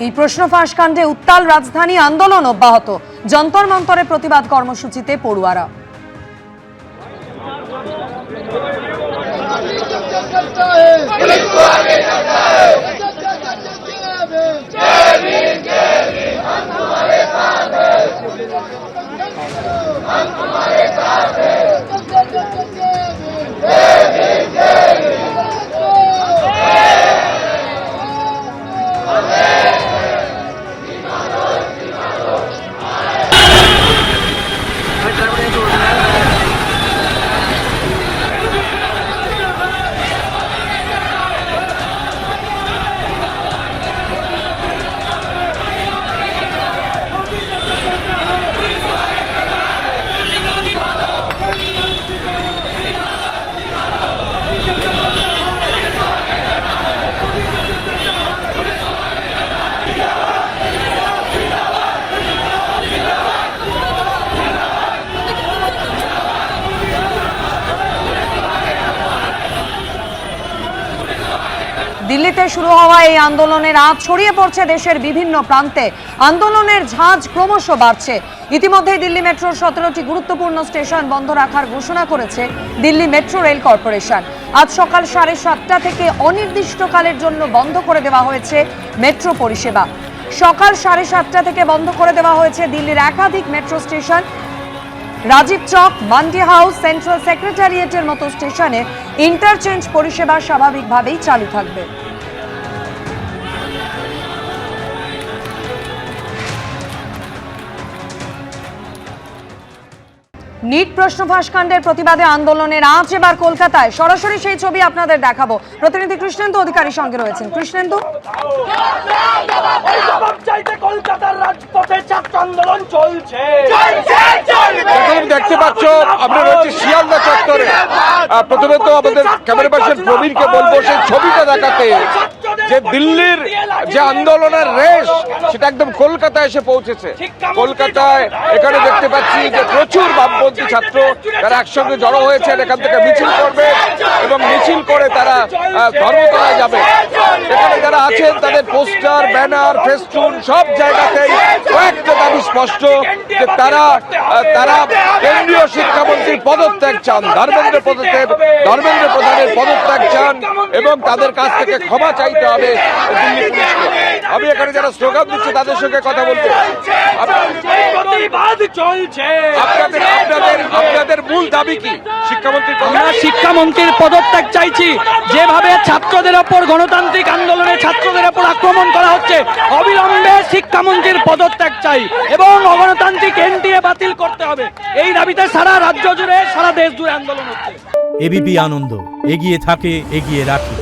এই প্রশ্ন ফাঁস কাণ্ডে উত্তাল রাজধানী, আন্দোলন অব্যাহত। যন্তর মন্তরে প্রতিবাদ কর্মসূচিতে পড়ুয়ারা। দিল্লিতে শুরু হওয়া এই আন্দোলনের আঁচ ছড়িয়ে পড়ছে দেশের বিভিন্ন প্রান্তে। আন্দোলনের ঝাঁজ ক্রমশ বাড়ছে। ইতিমধ্যে দিল্লি মেট্রোর 17টি গুরুত্বপূর্ণ স্টেশন বন্ধ রাখার ঘোষণা করেছে দিল্লি মেট্রো রেল কর্পোরেশন। আজ সকাল 7:30টা থেকে অনির্দিষ্টকালের জন্য বন্ধ করে দেওয়া হয়েছে মেট্রো পরিষেবা। সকাল 7:30টা থেকে বন্ধ করে দেওয়া হয়েছে দিল্লির একাধিক মেট্রো স্টেশন। রাজীব চক, মান্ডি হাউস, সেন্ট্রাল সেক্রেটারিয়েটের মতো স্টেশনে ইন্টারচেঞ্জ পরিষেবা স্বাভাবিকভাবেই চালু থাকবে। নিট প্রশ্ন ফাঁস কাণ্ডের প্রতিবাদে আন্দোলনের আঁচ এবার কলকাতায়। সরাসরি সেই ছবি আপনাদের দেখাবো। প্রতিনিধি কৃষ্ণেন্দু অধিকারী সঙ্গে রয়েছেন। কৃষ্ণেন্দু, কলকাতার রাজপথে ছাত্র আন্দোলন চলছে। দেখতে পাচ্ছ আমরা রয়েছে শিয়ালদা চত্বরে। প্রথমে তো আমাদের ক্যামেরা পার্সন প্রবীণকে বলবো সেই ছবিটা দেখাতে, যে দিল্লির যে আন্দোলনের রেশ সেটা একদম কলকাতায় এসে পৌঁছেছে। কলকাতায় এখানে দেখতে পাচ্ছি যে প্রচুর বামপন্থী ছাত্র তারা একসঙ্গে জড়ো হয়েছেন, এখান থেকে মিছিল করবে এবং মিছিল করে তারা ধর্মতলায় যাবে। এখানে যারা আছেন তাদের পোস্টার, ব্যানার, ফেস্টুন সব জায়গাতেই কয়েকটা দাবি স্পষ্ট, যে তারা কেন্দ্রীয় শিক্ষামন্ত্রীর পদত্যাগ চান, ধর্মেন্দ্র প্রধানের পদত্যাগ চান এবং তাদের কাছ থেকে ক্ষমা চাইতে হবে দিল্লি পুলিশকে। আমি এখানে যারা স্লোগান দিচ্ছে তাদের সঙ্গে কথা বলবো। আপনাদের মূল দাবি কি? শিক্ষামন্ত্রীর পদত্যাগ চাইছি। যেভাবে ছাত্রদের ওপর, গণতান্ত্রিক আন্দোলনে ছাত্রদের ওপর আক্রমণ করা হচ্ছে, অবিলম্বে শিক্ষামন্ত্রীর পদত্যাগ চাই এবং অগণতান্ত্রিক এনটিএ বাতিল করতে হবে। এই দাবিতে সারা রাজ্য জুড়ে, সারা দেশ জুড়ে আন্দোলন হচ্ছে। এবিপি আনন্দ, এগিয়ে থাকে, এগিয়ে রাখে।